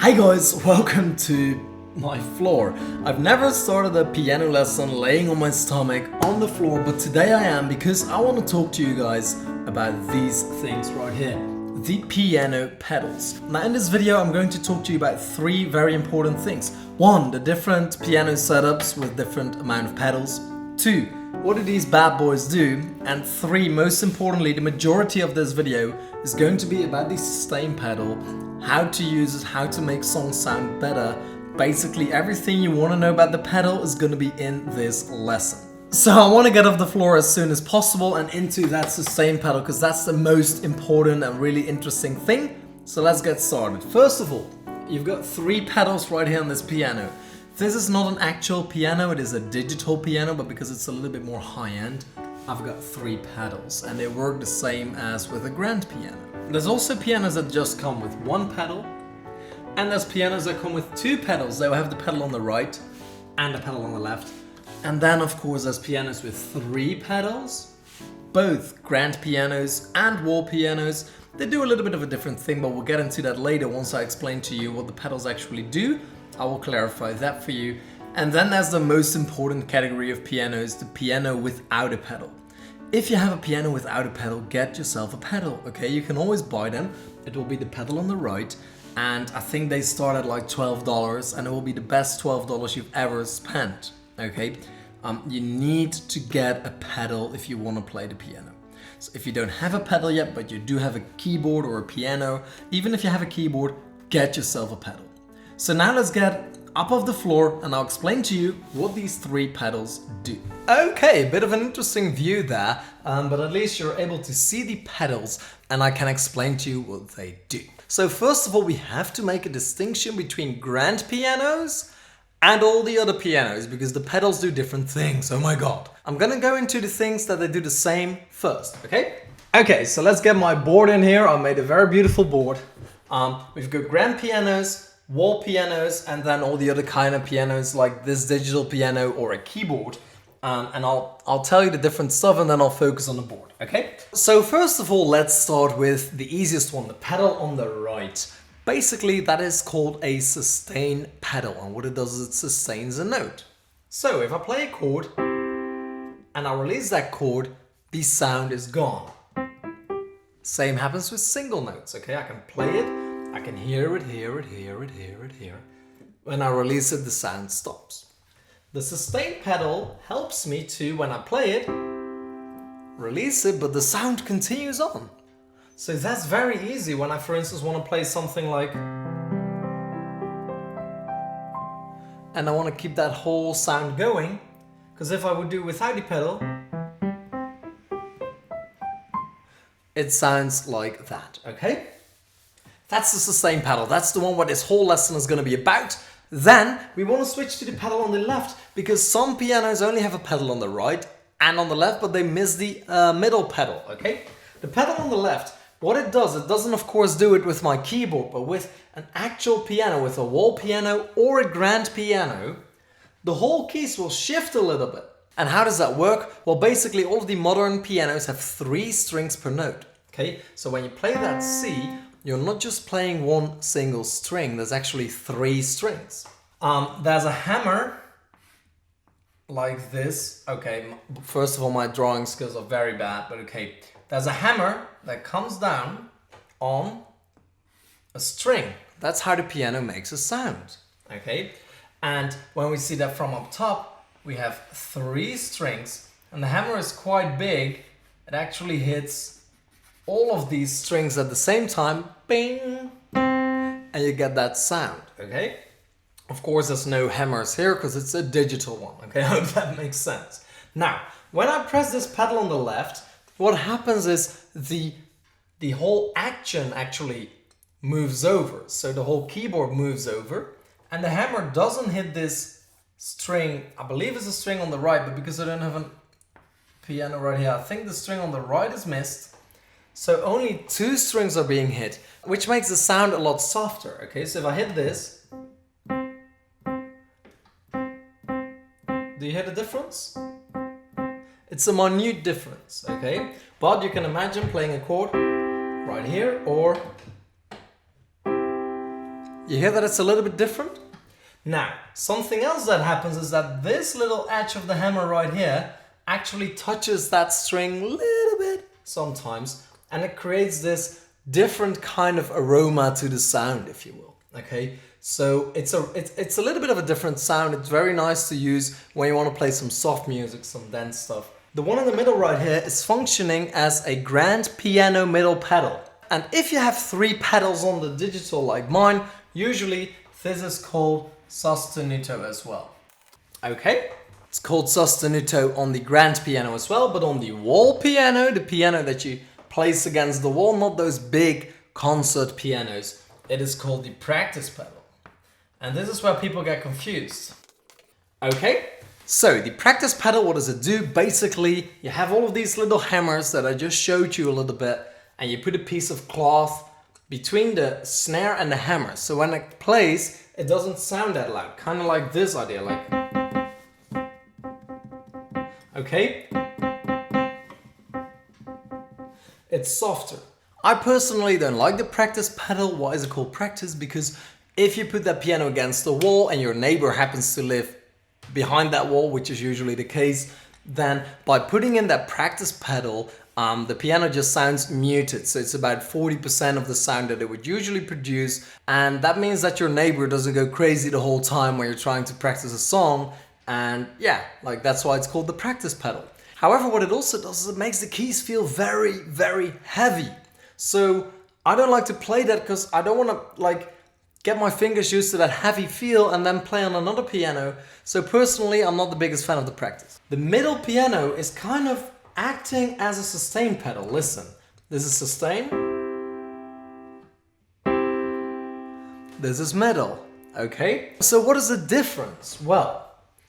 Hi guys, welcome to my floor. I've never started a piano lesson laying on my stomach on the floor, but today I am because I want to talk to you guys about these things right here. The piano pedals. Now in this video I'm going to talk to you about three very important things. One, the different piano setups with different amount of pedals. Two, what do these bad boys do? And three, most importantly, the majority of this video is going to be about the sustain pedal, how to use it, how to make songs sound better. Basically everything you want to know about the pedal is going to be in this lesson. So I want to get off the floor as soon as possible and into that sustain pedal because that's the most important and really interesting thing. So let's get started. First of all, you've got three pedals right here on this piano. This is not an actual piano, it is a digital piano, but because it's a little bit more high-end, I've got three pedals and they work the same as with a grand piano. There's also pianos that just come with one pedal, and there's pianos that come with two pedals. They will have the pedal on the right and the pedal on the left. And then of course there's pianos with three pedals, both grand pianos and wall pianos. They do a little bit of a different thing, but we'll get into that later once I explain to you what the pedals actually do. I will clarify that for you. And then there's the most important category of pianos, the piano without a pedal. If you have a piano without a pedal, get yourself a pedal, okay? You can always buy them. It will be the pedal on the right, and I think they start at like $12, and it will be the best $12 you've ever spent, okay? You need to get a pedal if you want to play the piano. So if you don't have a pedal yet, but you do have a keyboard or a piano, even if you have a keyboard, get yourself a pedal. So now let's get up off the floor and I'll explain to you what these three pedals do. Okay, a bit of an interesting view there, but at least you're able to see the pedals and I can explain to you what they do. So first of all, we have to make a distinction between grand pianos and all the other pianos because the pedals do different things. Oh my god. I'm gonna go into the things that they do the same first, okay? Okay, so let's get my board in here. I made a very beautiful board. We've got grand pianos, wall pianos, and then all the other kind of pianos like this digital piano or a keyboard. And I'll tell you the different stuff and then I'll focus on the board, okay? So first of all, let's start with the easiest one, the pedal on the right. Basically, that is called a sustain pedal, and what it does is it sustains a note. So if I play a chord and I release that chord, the sound is gone. Same happens with single notes, okay? I can play it, I can hear it. When I release it, the sound stops. The sustain pedal helps me to, when I play it, release it, but the sound continues on. So that's very easy when I, for instance, want to play something like... and I want to keep that whole sound going, because if I would do without the pedal, it sounds like that, okay? That's the sustain pedal. That's the one where this whole lesson is going to be about. Then we want to switch to the pedal on the left because some pianos only have a pedal on the right and on the left, but they miss the middle pedal, okay? The pedal on the left, what it doesn't of course do it with my keyboard, but with an actual piano, with a wall piano or a grand piano, the whole keys will shift a little bit. And how does that work? Well, basically all of the modern pianos have 3 strings per note, okay? So when you play that C, you're not just playing one single string, there's actually 3 strings. There's a hammer like this. Okay, first of all, my drawing skills are very bad, but okay. There's a hammer that comes down on a string. That's how the piano makes a sound, okay? And when we see that from up top, we have 3 strings, and the hammer is quite big. It actually hits all of these strings at the same time, bing, and you get that sound, okay? Of course, there's no hammers here because it's a digital one, okay? I hope that makes sense. Now, when I press this pedal on the left, what happens is the whole action actually moves over. So the whole keyboard moves over, and the hammer doesn't hit this string. I believe it's a string on the right, but because I don't have a piano right here, I think the string on the right is missed. So only 2 strings are being hit, which makes the sound a lot softer, okay? So if I hit this, do you hear the difference? It's a minute difference, okay? But you can imagine playing a chord right here, or You hear that it's a little bit different? Now, something else that happens is that this little edge of the hammer right here actually touches that string a little bit sometimes, and it creates this different kind of aroma to the sound, if you will. Okay, so it's a little bit of a different sound. It's very nice to use when you want to play some soft music, some dance stuff. The one in the middle right here is functioning as a grand piano middle pedal. And if you have 3 pedals on the digital like mine, usually this is called sostenuto as well. Okay, it's called sostenuto on the grand piano as well, but on the wall piano, the piano that you place against the wall, not those big concert pianos, it is called the practice pedal. And this is where people get confused. Okay, so the practice pedal, what does it do? Basically, you have all of these little hammers that I just showed you a little bit, and you put a piece of cloth between the snare and the hammer. So when it plays, it doesn't sound that loud. Kind of like this idea, like... Okay? It's softer. I personally don't like the practice pedal. Why is it called practice? Because if you put that piano against the wall and your neighbor happens to live behind that wall, which is usually the case, then by putting in that practice pedal, the piano just sounds muted. So it's about 40% of the sound that it would usually produce. And that means that your neighbor doesn't go crazy the whole time when you're trying to practice a song. And yeah, like that's why it's called the practice pedal. However, what it also does is it makes the keys feel very, very heavy. So I don't like to play that because I don't want to like get my fingers used to that heavy feel and then play on another piano. So personally, I'm not the biggest fan of the practice. The middle piano is kind of acting as a sustain pedal. Listen, this is sustain. This is middle, okay? So what is the difference? Well,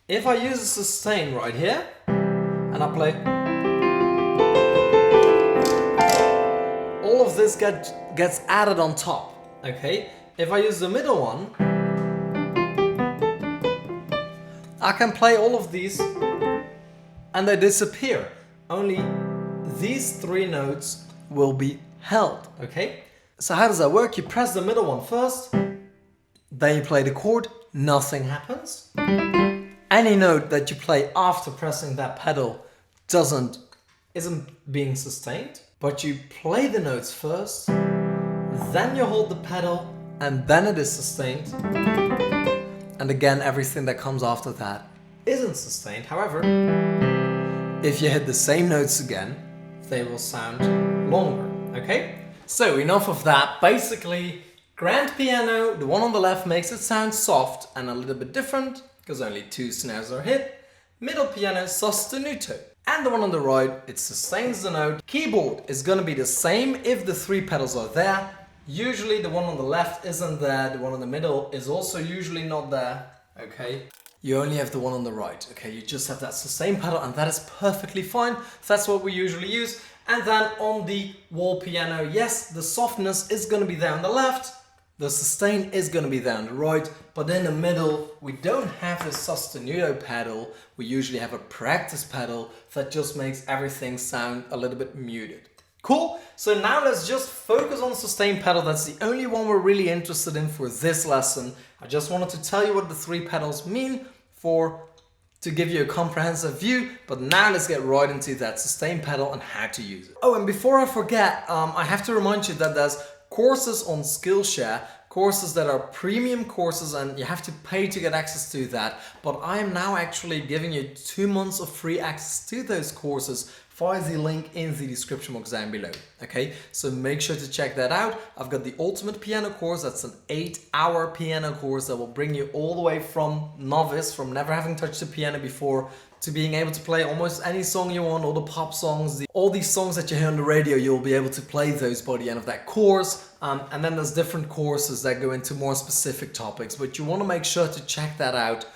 if I use a sustain right here and I play, all of this gets added on top, okay? If I use the middle one, I can play all of these and they disappear. Only these 3 notes will be held, okay? So how does that work? You press the middle one first, then you play the chord, nothing happens. Any note that you play after pressing that pedal isn't being sustained, but you play the notes first, then you hold the pedal, and then it is sustained. And again, everything that comes after that isn't sustained. However, if you hit the same notes again, they will sound longer, okay? So enough of that. Basically, grand piano, the one on the left makes it sound soft and a little bit different because only 2 snares are hit. Middle piano, sostenuto. And the one on the right, it sustains the note. Keyboard is gonna be the same if the 3 pedals are there. Usually the one on the left isn't there, the one in the middle is also usually not there, okay? You only have the one on the right, okay? You just have that sustain pedal and that is perfectly fine. That's what we usually use. And then on the wall piano, yes, the softness is gonna be there on the left, the sustain is gonna be there on the right, but in the middle, we don't have the sostenuto pedal. We usually have a practice pedal that just makes everything sound a little bit muted. Cool, so now let's just focus on the sustain pedal. That's the only one we're really interested in for this lesson. I just wanted to tell you what the 3 pedals mean to give you a comprehensive view, but now let's get right into that sustain pedal and how to use it. Oh, and before I forget, I have to remind you that there's courses on Skillshare, courses that are premium courses and you have to pay to get access to that, but I am now actually giving you 2 months of free access to those courses via the link in the description box down below. Okay, so make sure to check that out. I've got the Ultimate Piano course. That's an 8-hour piano course that will bring you all the way from novice, from never having touched a piano before, to being able to play almost any song you want, all the pop songs, all these songs that you hear on the radio, you'll be able to play those by the end of that course. And then there's different courses that go into more specific topics, but you want to make sure to check that out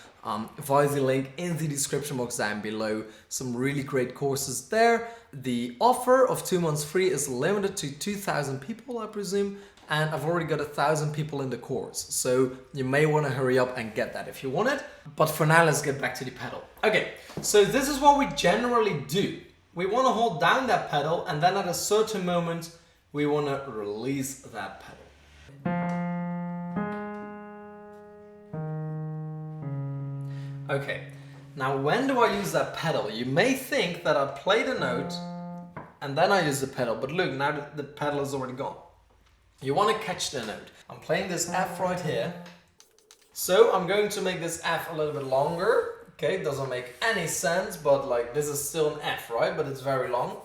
via the link in the description box down below. Some really great courses there. The offer of 2 months free is limited to 2,000 people, I presume, and I've already got 1,000 people in the course, so you may want to hurry up and get that if you want it. But for now, let's get back to the pedal. Okay, so this is what we generally do. We want to hold down that pedal, and then at a certain moment we want to release that pedal. Okay, now when do I use that pedal? You may think that I played a note and then I use the pedal, but look, now the pedal is already gone. You want to catch the note. I'm playing this F right here. So I'm going to make this F a little bit longer. Okay, doesn't make any sense, but like this is still an F, right? But it's very long.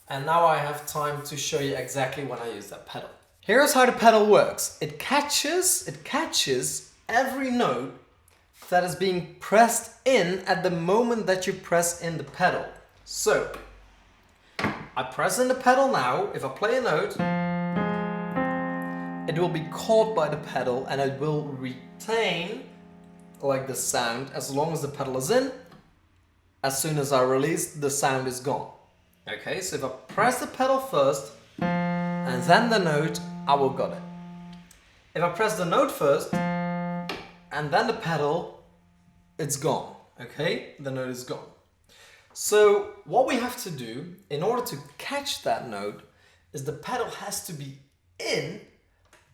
And now I have time to show you exactly when I use that pedal. Here's how the pedal works. It catches every note that is being pressed in at the moment that you press in the pedal. So, I press in the pedal now. If I play a note, it will be caught by the pedal and it will retain like the sound as long as the pedal is in. As soon as I release, the sound is gone. Okay, so if I press the pedal first and then the note, I will got it. If I press the note first and then the pedal, it's gone. Okay, the note is gone. So what we have to do in order to catch that note is the pedal has to be in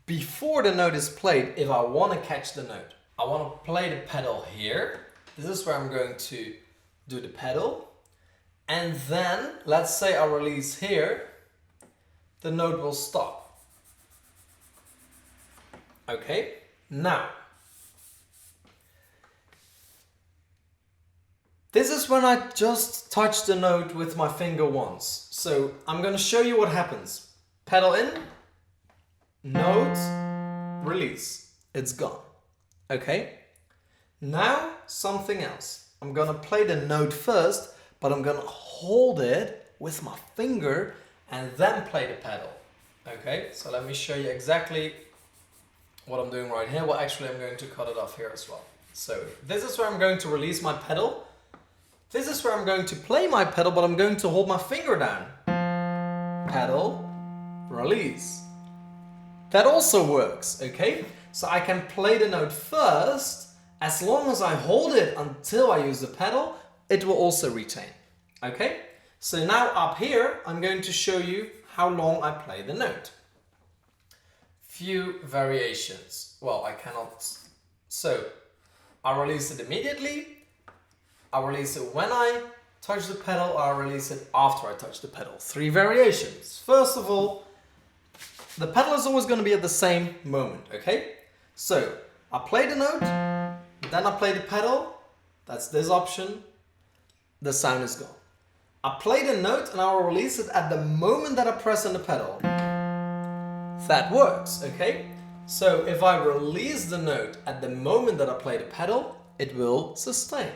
before the note is played if I want to catch the note. I want to play the pedal here. This is where I'm going to do the pedal. And then, let's say I release here, the note will stop. Okay, now, this is when I just touch the note with my finger once. So I'm going to show you what happens. Pedal in, note, release. It's gone. Okay, now something else. I'm going to play the note first, but I'm going to hold it with my finger and then play the pedal. Okay, so let me show you exactly what I'm doing right here. Well, actually, I'm going to cut it off here as well. So this is where I'm going to release my pedal. This is where I'm going to play my pedal, but I'm going to hold my finger down. Pedal, release. That also works, okay? So I can play the note first. As long as I hold it until I use the pedal, it will also retain. Okay? So now up here, I'm going to show you how long I play the note. Few variations. Well, I cannot. So I release it immediately. I release it when I touch the pedal. I release it after I touch the pedal. 3 variations. First of all, the pedal is always going to be at the same moment. Okay? So I play the note, then I play the pedal. That's this option. The sound is gone. I play the note and I will release it at the moment that I press on the pedal. That works, okay? So if I release the note at the moment that I play the pedal, it will sustain.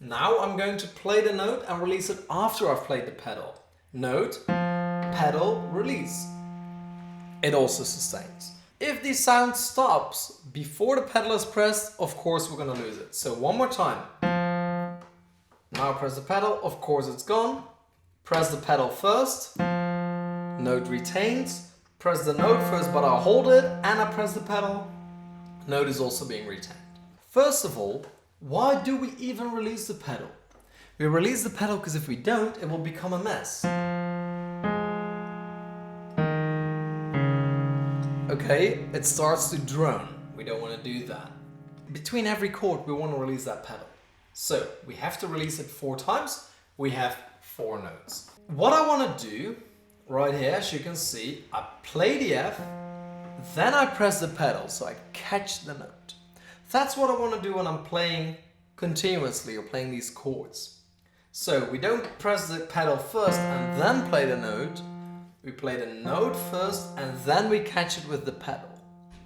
Now I'm going to play the note and release it after I've played the pedal. Note, pedal, release. It also sustains. If the sound stops before the pedal is pressed, of course we're going to lose it. So one more time. Now I press the pedal, of course it's gone. Press the pedal first, note retains. Press the note first, but I hold it and I press the pedal. Note is also being retained. First of all, why do we even release the pedal? We release the pedal because if we don't, it will become a mess. Okay, it starts to drone. We don't want to do that. Between every chord, we want to release that pedal. So we have to release it 4 times. We have 4 notes. What I want to do right here, as you can see, I play the F, then I press the pedal so I catch the note. That's what I want to do when I'm playing continuously or playing these chords. So we don't press the pedal first and then play the note. We play the note first and then we catch it with the pedal.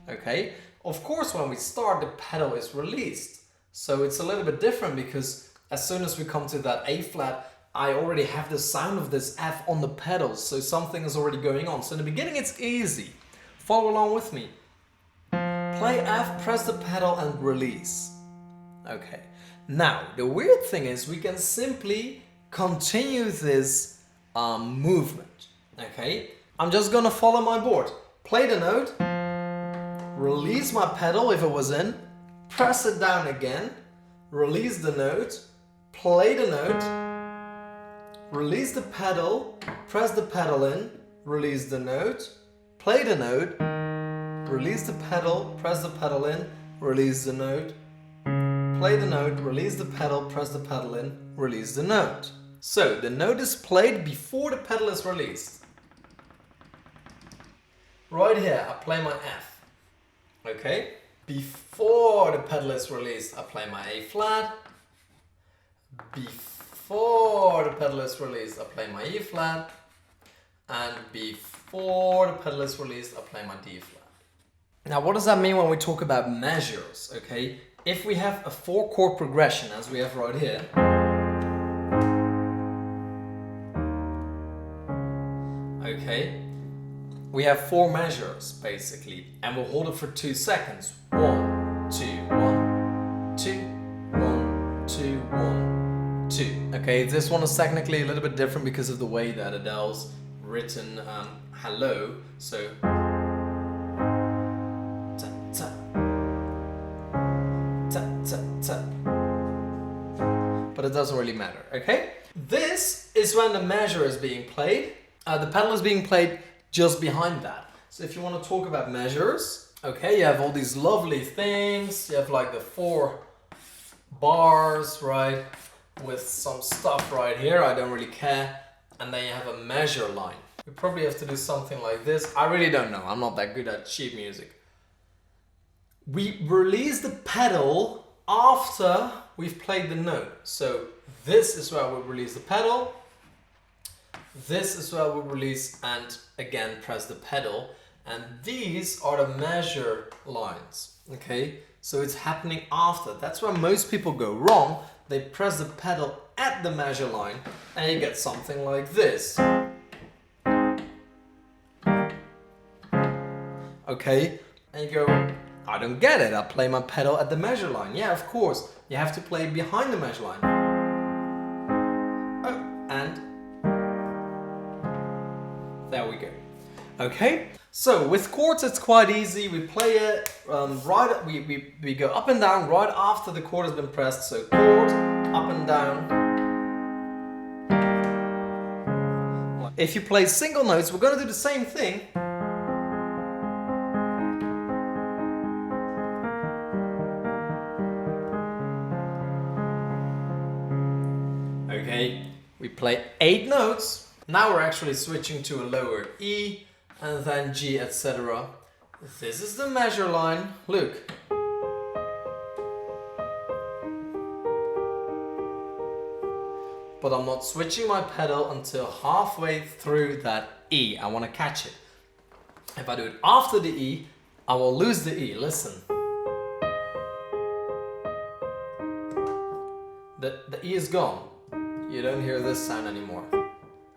Okay? Of course, when we start, the pedal is released. So it's a little bit different because as soon as we come to that A flat, I already have the sound of this F on the pedals. So something is already going on. So in the beginning, it's easy. Follow along with me. Play F, press the pedal and release. Okay. Now, the weird thing is we can simply continue this movement. Okay. I'm just gonna follow my board. Play the note. Release my pedal if it was in. Press it down again, release the note, play the note, release the pedal, press the pedal in, release the note, play the note, release the pedal, press the pedal in, release the note, play the note, release the pedal, press the pedal in, release the note. So the note is played before the pedal is released. Right here, I play my F. Okay? Before the pedal is released, I play my A flat. Before the pedal is released, I play my E flat. And before the pedal is released, I play my D flat. Now, what does that mean when we talk about measures? Okay? If we have a 4-chord progression, as we have right here, okay, we have 4 measures basically, and we'll hold it for 2 seconds. 1, 2, 1, 2, 1, 2, 1, 2. Okay, this one is technically a little bit different because of the way that Adele's written hello. So, ta ta ta ta ta. But it doesn't really matter. Okay, this is when the measure is being played. The pedal is being played just behind that. So if you want to talk about measures, okay, you have all these lovely things. You have like the 4 bars, right, with some stuff right here. I don't really care. And then you have a measure line. We probably have to do something like this. I really don't know. I'm not that good at sheet music. We release the pedal after we've played the note. So this is where we release the pedal. This is where we release and again press the pedal, and these are the measure lines. Okay, so it's happening after. That's where most people go wrong. They press the pedal at the measure line and you get something like this. Okay, and you go, I don't get it. I play my pedal at the measure line. Yeah, of course, you have to play behind the measure line. Oh, and there we go. Okay, so with chords it's quite easy. We play it we go up and down right after the chord has been pressed. So chord, up and down. If you play single notes, we're going to do the same thing. Okay, we play 8 notes. Now we're actually switching to a lower E and then G, etc. This is the measure line. Look. But I'm not switching my pedal until halfway through that E. I want to catch it. If I do it after the E, I will lose the E. Listen. The E is gone. You don't hear this sound anymore.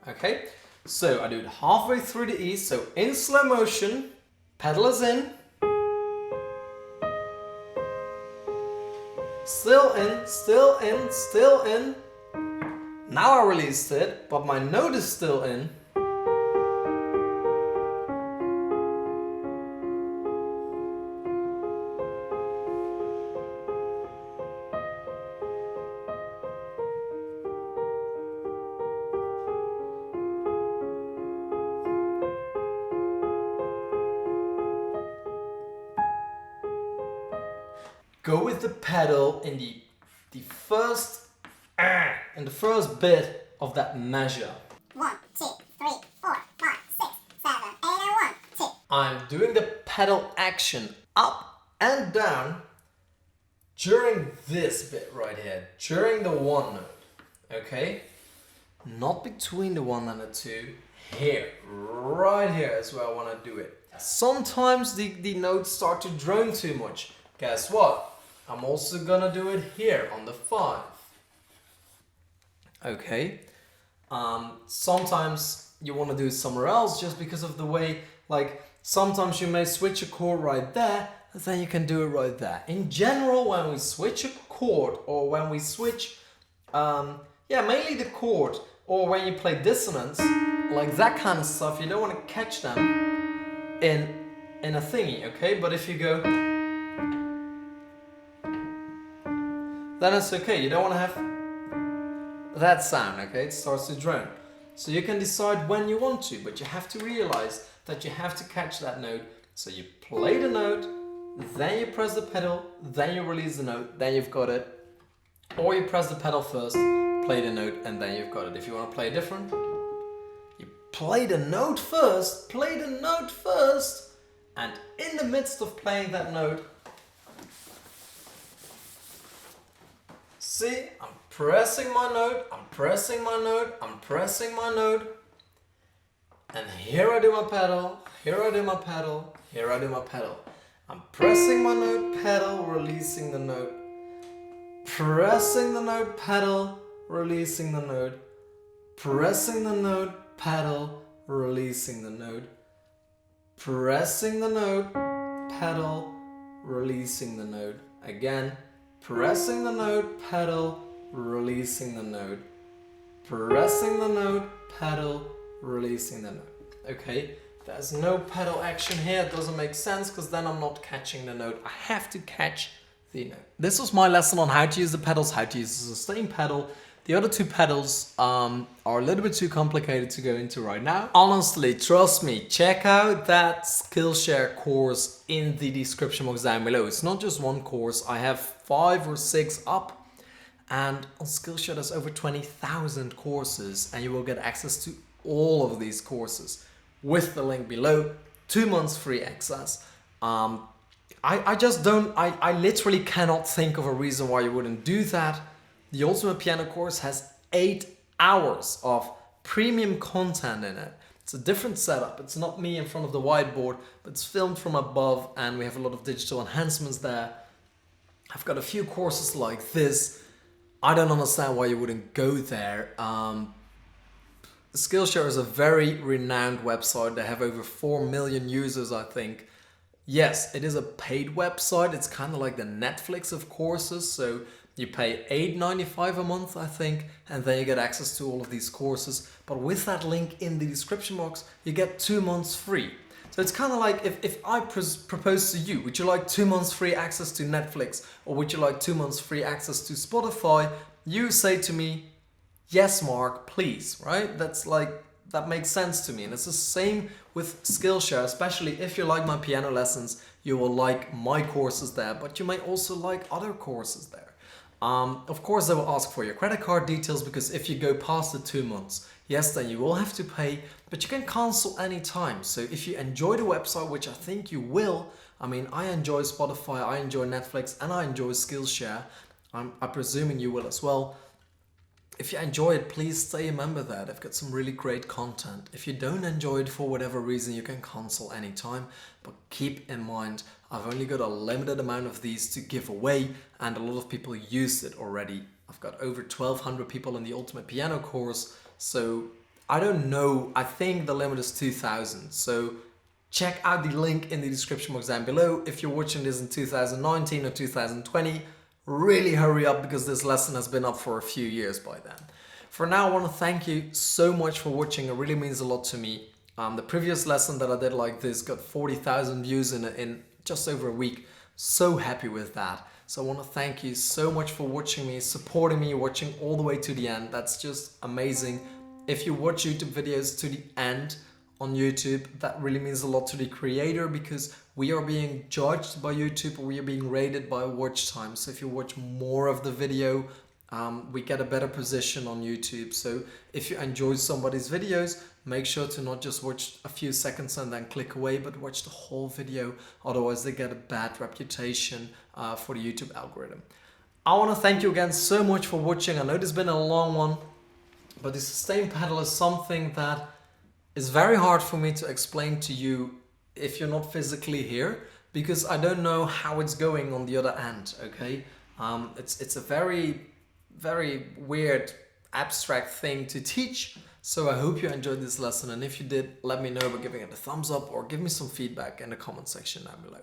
Okay, so I do it halfway through the E, so in slow motion, pedal is in, still in, still in, still in. Now I released it, but my note is still in. Go with the pedal in the first bit of that measure. 1, 2, 3, 4, 5, 6, 7, 8, and 1, 2. I'm doing the pedal action up and down during this bit right here, during the 1 note. Okay? Not between the 1 and the 2. Here, right here is where I want to do it. Sometimes the notes start to drone too much. Guess what? I'm also gonna do it here on the 5. Okay. Sometimes you want to do it somewhere else just because of the way, like sometimes you may switch a chord right there and then you can do it right there. In general, when we switch a chord or when we switch, mainly the chord, or when you play dissonance, like that kind of stuff, you don't want to catch them in a thingy, okay? But if you go, then it's okay. You don't want to have that sound, okay? It starts to drone. So you can decide when you want to, but you have to realize that you have to catch that note. So you play the note, then you press the pedal, then you release the note, then you've got it. Or you press the pedal first, play the note, and then you've got it. If you want to play different, you play the note first, and in the midst of playing that note, see, I'm pressing my note, and here I do my pedal, I'm pressing my note, pedal, releasing the note, pressing the note, pedal, releasing the note, pressing the note, pedal, releasing the note, pressing the note, pedal, releasing the note, again, pressing the note, pedal, releasing the note, pressing the note, pedal, releasing the note. Okay, there's no pedal action here, it doesn't make sense because then I'm not catching the note. I have to catch the note. This was my lesson on how to use the pedals, how to use the sustain pedal. The other two pedals are a little bit too complicated to go into right now. Honestly, trust me, check out that Skillshare course in the description box down below. It's not just one course, I have 5 or 6 up, and on Skillshare there's over 20,000 courses, and you will get access to all of these courses with the link below. 2 months free access. I literally cannot think of a reason why you wouldn't do that. The Ultimate Piano course has 8 hours of premium content in it. It's a different setup. It's not me in front of the whiteboard, but it's filmed from above, and we have a lot of digital enhancements there. I've got a few courses like this. I don't understand why you wouldn't go there. Skillshare is a very renowned website. They have over 4 million users, I think. Yes, it is a paid website. It's kind of like the Netflix of courses. So you pay $8.95 a month, I think, and then you get access to all of these courses. But with that link in the description box, you get 2 months free. So it's kind of like if I propose to you, would you like 2 months free access to Netflix, or would you like 2 months free access to Spotify? You say to me, yes, Mark, please, right? That makes sense to me. And it's the same with Skillshare, especially if you like my piano lessons, you will like my courses there, but you may also like other courses there. Of course, they will ask for your credit card details, because if you go past the 2 months, yes, then you will have to pay, but you can cancel anytime. So if you enjoy the website, which I think you will, I mean, I enjoy Spotify, I enjoy Netflix, and I enjoy Skillshare. I'm presuming you will as well. If you enjoy it, please stay a member there. They've got some really great content. If you don't enjoy it for whatever reason, you can cancel anytime. But keep in mind, I've only got a limited amount of these to give away, and a lot of people used it already. I've got over 1,200 people in the Ultimate Piano course. So I don't know, I think the limit is 2,000. So check out the link in the description box down below. If you're watching this in 2019 or 2020, really hurry up, because this lesson has been up for a few years by then. For now, I want to thank you so much for watching. It really means a lot to me. The previous lesson that I did like this got 40,000 views in just over a week. So happy with that. So I want to thank you so much for watching me, supporting me, watching all the way to the end. That's just amazing. If you watch YouTube videos to the end on YouTube, that really means a lot to the creator, because we are being judged by YouTube, we are being rated by watch time. So if you watch more of the video, we get a better position on YouTube. So if you enjoy somebody's videos, make sure to not just watch a few seconds and then click away, but watch the whole video. Otherwise they get a bad reputation for the YouTube algorithm. I want to thank you again so much for watching. I know this has been a long one, but the sustain pedal is something that is very hard for me to explain to you if you're not physically here, because I don't know how it's going on the other end, okay? It's a very, very weird, abstract thing to teach. So I hope you enjoyed this lesson, and if you did, let me know by giving it a thumbs up or give me some feedback in the comment section down below.